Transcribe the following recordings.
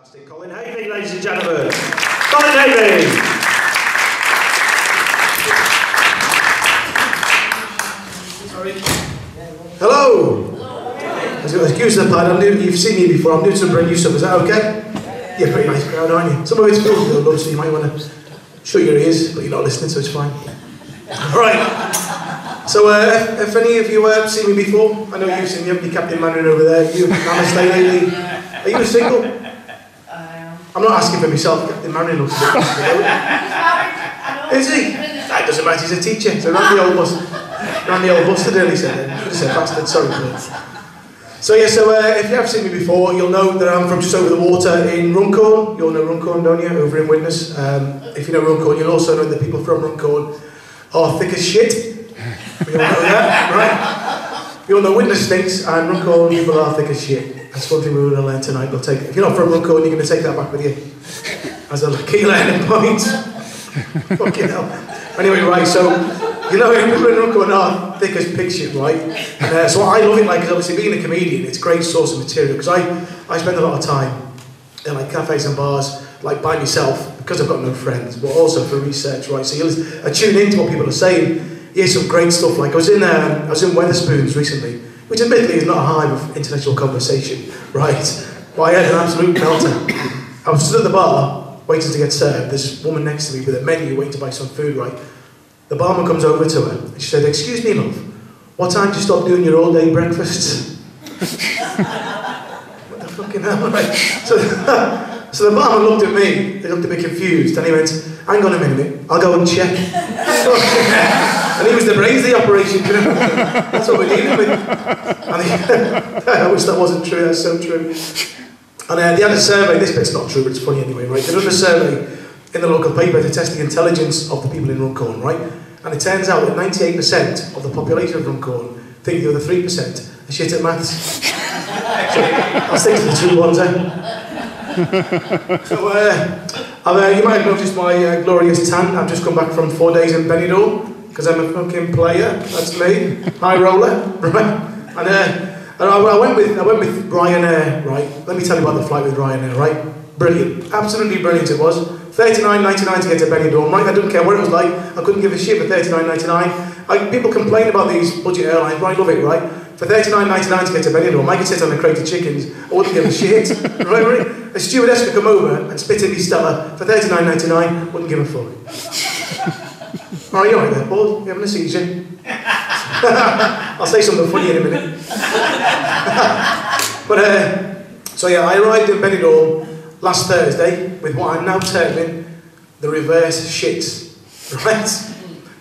Fantastic. Colin Havey, ladies and gentlemen. Colin Havey! Sorry. Hello! Excuse the pun, you've seen me before, I'm doing some brand new stuff, is that okay? Yeah, pretty nice crowd, aren't you? Some of it's filmed though, love, so you might want to shut your ears, but you're not listening, so it's fine. Alright. So, if any of you have seen me before, I know you've seen me, Captain Mandarin over there, you, namaste lady. Are you single? I'm not asking for myself, Captain Mandarin looks a bit Is he? That doesn't matter, he's a teacher, so ran the old bus today, he said. I could have said bastard, sorry please. So yeah, if you have seen me before, you'll know that I'm from just over the water in Runcorn. You all know Runcorn, don't you? Over in Widnes. If you know Runcorn, you'll also know that people from Runcorn are thick as shit. We all know that, right? You all know Widnes stinks, and Runcorn people are thick as shit. That's one thing we're going to learn tonight. We'll take. If you're not from Runcorn, you're going to take that back with you as a key learning point. Fucking hell. Anyway, right, so you know, people in Runcorn are thick as pig shit, right? So I love it, like, because obviously being a comedian, it's a great source of material, because I spend a lot of time in like cafes and bars, like by myself, because I've got no friends, but also for research, right? So I tune into what people are saying, hear some great stuff. Like I was in Wetherspoons recently, which admittedly is not a hive of intellectual conversation, right? But I had an absolute meltdown. I was stood at the bar, waiting to get served. There's this woman next to me with a menu, waiting to buy some food, right? The barman comes over to her, and she said, "Excuse me, love, what time do you stop doing your all-day breakfasts?" What the fucking hell, right? So the barman looked at me, he looked a bit confused, and he went, "Hang on a minute, I'll go and check." And he was the brains of the operation, you know? That's what we're dealing with. And I wish that wasn't true, that's so true. And they had a survey, this bit's not true, but it's funny anyway, right? They did a survey in the local paper to test the intelligence of the people in Runcorn, right? And it turns out that 98% of the population of Runcorn think the other 3% are shit at maths. So I'll stick to the two ones, eh? So, you might have noticed my glorious tan. I've just come back from 4 days in Benidorm, because I'm a fucking player, that's me, high roller, right? And I went with Ryanair, right? Let me tell you about the flight with Ryanair, right? Brilliant, absolutely brilliant it was. $39.99 to get to Benidorm, right? I didn't care what it was like, I couldn't give a shit for $39.99. People complain about these budget airlines, right? Love it, right? For $39.99 to get to Benidorm, I could sit on a crate of chickens, I wouldn't give a shit, right? A stewardess could come over and spit in me Stella for $39.99, wouldn't give a fuck. Are you alright there, Paul? You having a seizure? I'll say something funny in a minute. So yeah, I arrived in Benidorm last Thursday with what I'm now terming the reverse shits, right?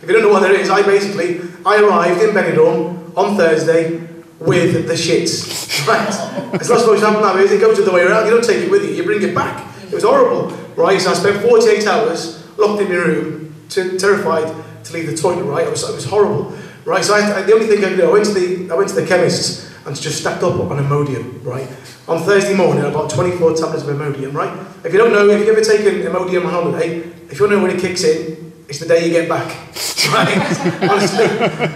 If you don't know what that is, I arrived in Benidorm on Thursday with the shits, right? It's not supposed to happen that way, it goes the other way around, you don't take it with you, you bring it back. It was horrible, right? So I spent 48 hours locked in my room, terrified to leave the toilet, right? It was horrible, right? So the only thing I could do, I went to the chemist's and just stacked up on Imodium, right? On Thursday morning, I bought 24 tablets of Imodium, right? If you don't know, if you've ever taken Imodium on holiday, if you want to know when it kicks in, it's the day you get back, right? Honestly,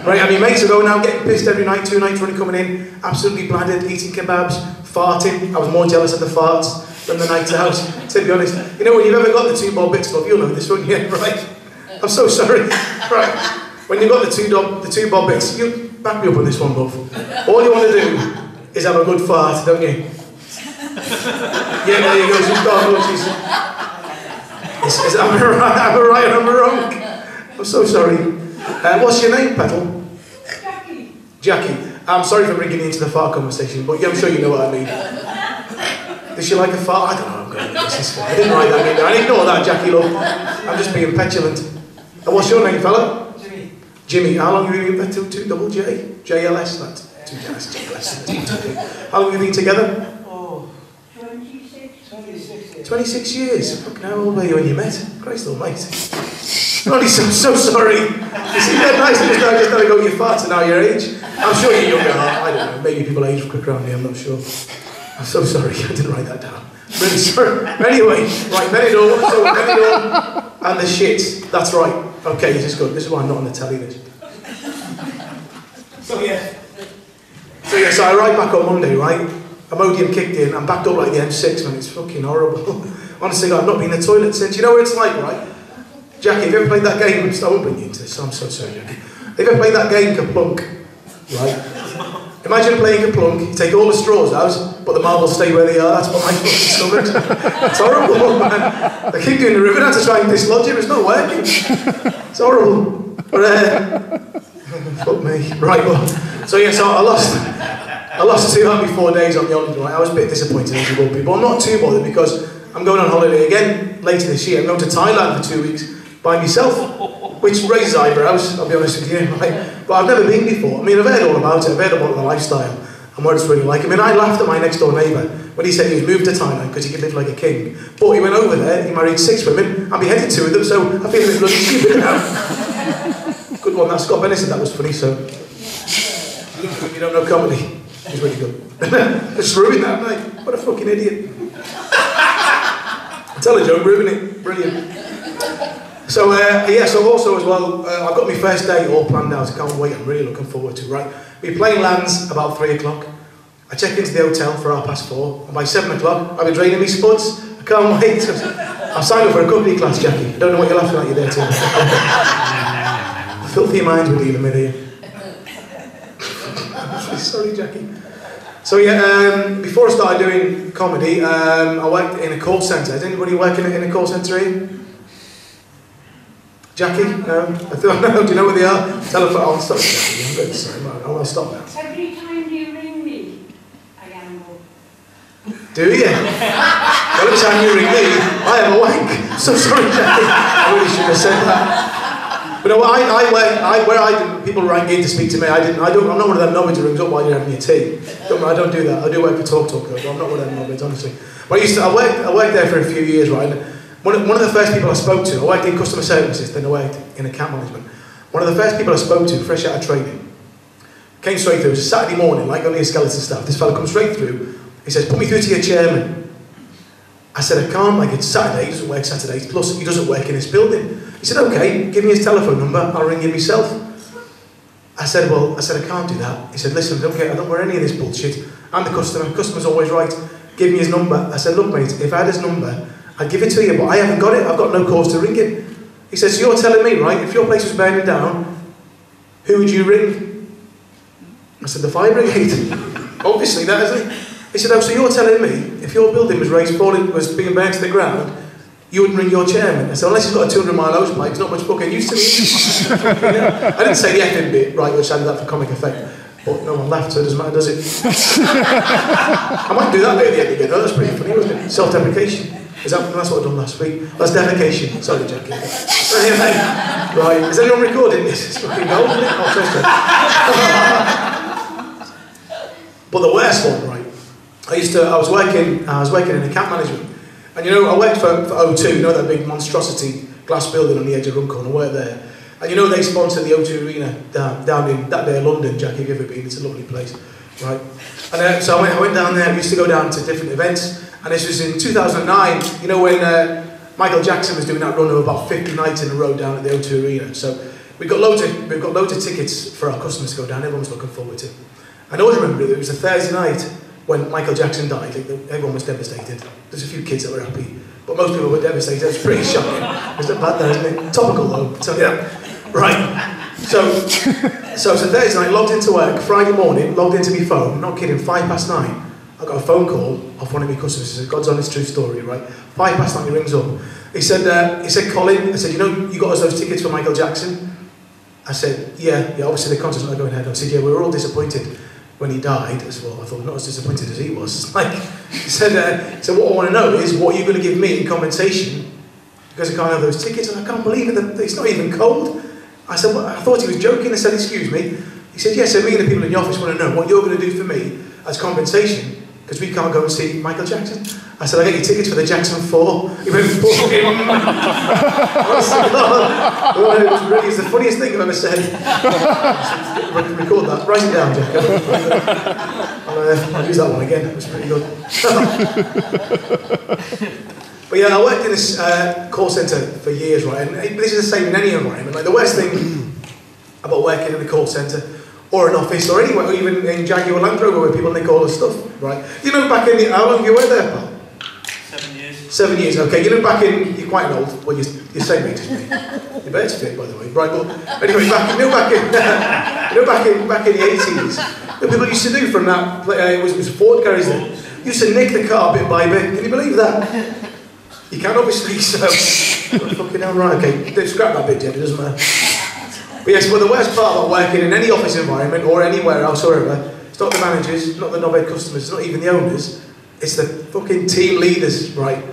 right? And your mates are going out getting pissed every night, 2 nights running, coming in, absolutely bladdered, eating kebabs, farting. I was more jealous of the farts than the nights out, to be honest. You know, when you've ever got the 2 bob bits stuff, you'll know this one, yeah, right? I'm so sorry, right? When you've got the two bob bits, you back me up on this one, love. All you want to do is have a good fart, don't you? Yeah, there you go, she's gone, look, am I right or am I wrong? I'm so sorry. What's your name, Petal? Jackie. I'm sorry for bringing you into the fart conversation, but I'm sure you know what I mean. Does she like a fart? I don't know, I'm going to this is I didn't write that in there. I ignore that, Jackie, love. I'm just being petulant. And what's your name, fella? Jimmy. Jimmy, how long have you been with 2 double J? JLS, that's 2 JLS. How long have you been together? 26 years. Fucking how old were you when you met? Christ almighty. Ronnie, I'm so sorry. You seem that nice just now, just gotta go your farts and now your age. I'm sure you're younger. I don't know, maybe people age quicker around here, I'm not sure. I'm so sorry, I didn't write that down. Really sorry. Anyway, right, Benidorm and the shit. That's right. Okay, this is good. This is why I'm not on the telly, this. So I arrived back on Monday, right? Imodium kicked in, I'm backed up like the M6, man, it's fucking horrible. Honestly, I've not been in the toilet since. You know what it's like, right? Jackie, have you ever played that game? I won't bring you into this, I'm so sorry, Jackie. Have you ever played that game, Kaplunk? Right? Imagine playing Kaplunk, you take all the straws out, but the marbles stay where they are. That's what my fucking discovered. It's horrible, man. They keep doing the river to try and dislodge it, it's not working. It's horrible. But, fuck me. Right, well, so yeah, so I lost 4 days on the holiday, right? I was a bit disappointed as you will be, but I'm not too bothered because I'm going on holiday again later this year. I'm going to Thailand for 2 weeks by myself, which raises eyebrows, I'll be honest with you, right? But I've never been before. I mean, I've heard all about it, I've heard about the lifestyle and what it's really like. I mean, I laughed at my next door neighbour when he said he was moved to Thailand because he could live like a king. But he went over there, he married 6 women, and beheaded 2 of them, so I feel a bit bloody stupid now. Good one, that Scott Bennis said that was funny, so you don't know comedy. He's really good. Just ruined that, mate. What a fucking idiot. Tell a joke, ruin it. Brilliant. So, yeah, so also as well, I've got my first day all planned out. I can't wait, I'm really looking forward to it, right? My plane lands about 3 o'clock. I check into the hotel for 4:30, and by 7 o'clock, I'll be draining my spuds. I can't wait. I've signed up for a cookery class, Jackie. I don't know what you're laughing at, you're there too. Filthy minds we're dealing with here. Sorry, Jackie. So yeah, before I started doing comedy, I worked in a call centre. Is anybody working in a call centre here? Jackie? No? No, do you know where they are? Telephone. Oh, stop, Jackie. I'm good. Sorry, I want to stop now. Every time you ring me, I gamble. Do you? Well, every time you ring me, I have a wank. So sorry, Jackie. I really should have said that. But no, people rang in to speak to me. I'm not one of them knobheads who rings up while you're having your tea. I don't do that. I do work for Talk though, but I'm not one of them knobheads, honestly. But I worked there for a few years, right? And one of the first people I spoke to, I worked in customer services, then I worked in account management. One of the first people I spoke to, fresh out of training, came straight through. It was a Saturday morning, like only a skeleton staff. This fella comes straight through. He says, "Put me through to your chairman." I said, "I can't, like it's Saturday, he doesn't work Saturdays, plus he doesn't work in this building." He said, "Okay, give me his telephone number, I'll ring him myself." I said, "I can't do that." He said, "Listen, I don't wear any of this bullshit. I'm the customer's always right. Give me his number." I said, "Look mate, if I had his number, I'd give it to you, but I haven't got it, I've got no cause to ring him." He says, "So you're telling me, right, if your place was burning down, who would you ring?" I said, "The fire brigade." Obviously that isn't it. He said, "Oh, so you're telling me, if your building was being burned to the ground, you wouldn't ring your chairman?" I said, "Unless he's got a 200-mile hose pipe, it's not much fucking use to me." I didn't say the effing bit, right, which I did that for comic effect. But no one laughed, so it doesn't matter, does it? I might do that bit at the end of it, though, that's pretty funny, wasn't it? Self-deprecation. That's what I've done last week. That's defecation. Sorry, Jackie. Anyway, right, is anyone recording this? It's fucking gold, isn't it? Oh, but the worst one, right? I was working in account management, and you know, I worked for O2, you know that big monstrosity glass building on the edge of Runcorn. I worked there, and you know they sponsor the O2 Arena down in that day London. Jackie, have you ever been? It's a lovely place, right? And so I went down there. We used to go down to different events, and this was in 2009. You know when Michael Jackson was doing that run of about 50 nights in a row down at the O2 Arena. So we've got loads of tickets for our customers to go down. Everyone's looking forward to. I always remember it was a Thursday night when Michael Jackson died. Like, everyone was devastated. There's a few kids that were happy, but most people were devastated. It was pretty shocking. It's not bad there, isn't it? Topical though. So yeah, right. So it's a Thursday night. Logged into work Friday morning. Logged into my phone. Not kidding. 9:05. I got a phone call off one of my customers. He said, "God's honest true story, right?" 9:05. He rings up. He said, "Colin," I said, "You know, you got us those tickets for Michael Jackson?" I said, yeah, obviously the concert's not going ahead. I said, "Yeah, we were all disappointed when he died as well." I thought, not as disappointed as he was. Like, he said, "So what I want to know is what are you going to give me in compensation because I can't have those tickets?" And I can't believe it, it's not even cold. I said, "Well," I thought he was joking. I said, "Excuse me." He said, "Yeah, so me and the people in the office want to know what you're going to do for me as compensation because we can't go and see Michael Jackson." I said, "I get you tickets for the Jackson 4. He went, "Fucking." It's the funniest thing I've ever said. Record that. Write it down, Jack. I'll use that one again. It was pretty good. But yeah, I worked in this call centre for years, right? And this is the same in any environment. Like the worst thing about working in a call centre, or an office, or anywhere, or even in Jaguar Land Rover where people nick all the stuff, right? You know, back in the, how long have you worked there, pal? 7 years. 7 years, okay. You know, back in, you're quite old, well, you're same age as me. You're better fit, by the way. Right, well, anyway, back in the 80s, what people used to do from that, it was Ford garage there, used to nick the car bit by bit. Can you believe that? You can, obviously, so, fucking hell, right, okay, don't scrap that bit, Jed, it doesn't matter. But yes, well, the worst part about working in any office environment, or anywhere else, or wherever, it's not the managers, not the knobhead customers, it's not even the owners, it's the fucking team leaders, right?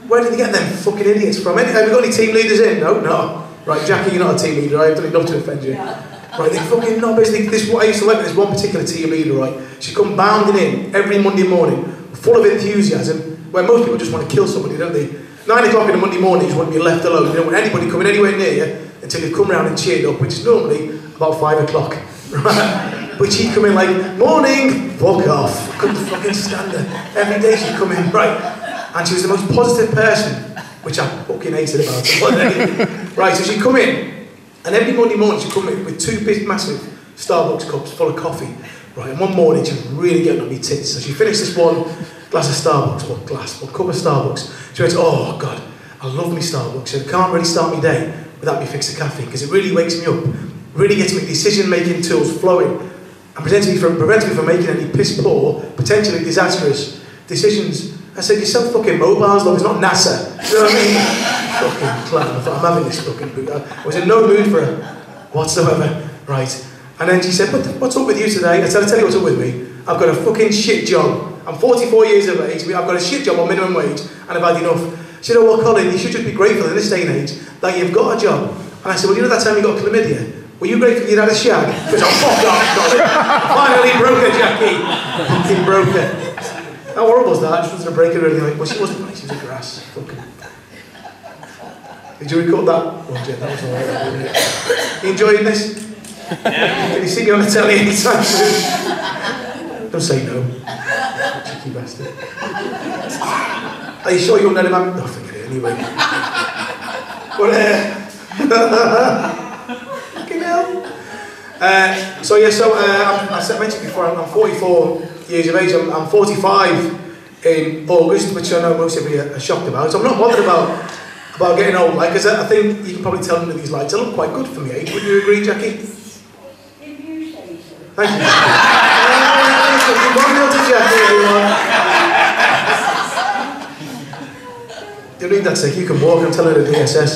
Where did they get them fucking idiots from? Have you got any team leaders in? No, no. Right, Jackie, you're not a team leader, I'd love to offend you. Right, they fucking knobheads, this what I used to like, this one particular team leader, right? She'd come bounding in every Monday morning, full of enthusiasm, where most people just want to kill somebody, don't they? 9 o'clock on a Monday morning, you just want to be left alone. You don't want anybody coming anywhere near you until you've come round and cheered up, which is normally about 5 o'clock. Right? But she'd come in like, morning, fuck off. Couldn't fucking stand her. Every day she'd come in, right? And she was the most positive person, which I fucking hated about her. Right, so she'd come in, and every Monday morning she'd come in with 2 big, massive Starbucks cups full of coffee. Right, and one morning she was really getting on me tits, so she finished this one glass of Starbucks, one cup of Starbucks. She went, oh God, I love me Starbucks, and I can't really start my day without me fix of caffeine, because it really wakes me up, really gets me decision-making tools flowing, and prevents me from making any piss poor, potentially disastrous decisions. I said, you're so fucking mobiles, love, it's not NASA. You know what I mean? Fucking clown. I thought, I'm having this fucking boot. I was in no mood for her whatsoever. Right. And then she said, what's up with you today? I said, I'll tell you what's up with me. I've got a fucking shit job. I'm 44 years of age. I've got a shit job on minimum wage, and I've had enough. She said, oh, well, Colin, you should just be grateful in this day and age that you've got a job. And I said, well, you know that time you got chlamydia? Were you grateful you'd had a shag? She goes, oh, fuck off, Colin. Finally broke her, Jackie. Fucking broke her. How horrible was that? I just wanted to break her really like, well, she wasn't nice, she was a grass. Fucking. Did you record that? Oh, Jen, that was alright, wasn't it? You enjoying this? Yeah. Can you see me on the telly anytime soon? Don't say no. Cheeky bastard. Are you sure you'll let him have? No, forget it anyway. But, fucking hell. So yeah, so I mentioned before, I'm 44 years of age. I'm 45 in August, which I know most of you are shocked about. So I'm not bothered about getting old, like, because I think you can probably tell under these lights I look quite good for my age. Would you agree, Jackie? If you say so. Thank you. One nil to Jackie, everyone. You need that sick, you can walk, I'm telling her the DSS.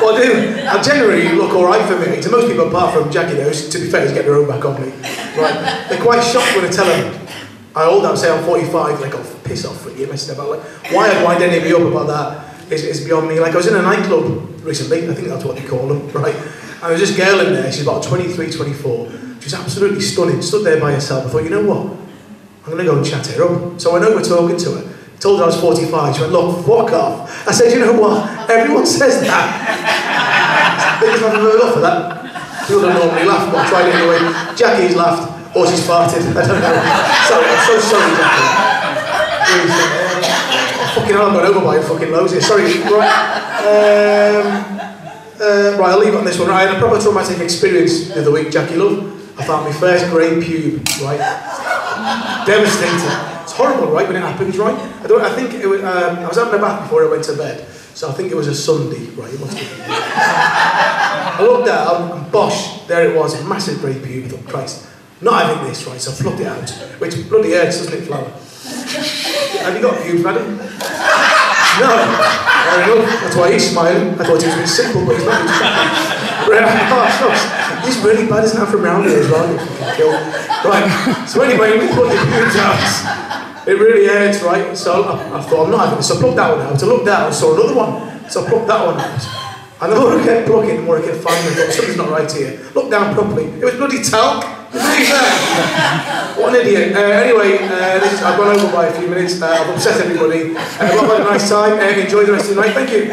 Well, I do. I generally look alright for my age, and most people, apart from Jackie, though, to be fair, is get their own back on me. Right? They're quite shocked when I tell them I hold out, say I'm 45, like, oh, piss off, you're messing about. Like, why I'd wind any of you up about that is beyond me. Like, I was in a nightclub recently, I think that's what they call them, right? And there was this girl in there, she's about 23, 24. She was absolutely stunning, stood there by herself. I thought, you know what? I'm going to go and chat her up. So I know we're talking to her. I told her I was 45, she went, look, fuck off. I said, you know what? Everyone says that. Because I've never enough of that. People don't normally laugh, but I tried it anyway. Jackie's laughed, or she's farted, I don't know. Sorry, I'm so sorry, Jackie. Really sorry. Fucking hell, I've got over by fucking loads here. Sorry. Right. Right, I'll leave it on this one. Right, I had a proper traumatic experience the other week, Jackie love. I found my first grey pube, right? Devastating. It's horrible, right, when it happens, right? I think it was, I was having a bath before I went to bed, so I think it was a Sunday, right? It must have been. I looked down, and bosh, there it was, a massive grey pube. I thought, Christ, not having this, right? So I plucked it out, which bloody hurts, doesn't it, Flower? Have you got pubes, madam? No. Fair enough. That's why he's smiling. I thought he was a bit simple, but he's not. He's really bad, isn't that, from round here as well? You fucking kill. Right. So anyway, we put the pubes out. It really hurts, right? So I thought, I'm not having this. So I plucked that one out. I looked down, saw another one. So I plucked that one out. And the more I kept plucking, the more I kept finding, I thought, something's not right here. Looked down properly. It was bloody talc. What an idiot. Anyway, I've gone over by a few minutes. I've upset everybody. Have a nice time. Enjoy the rest of the night. Thank you.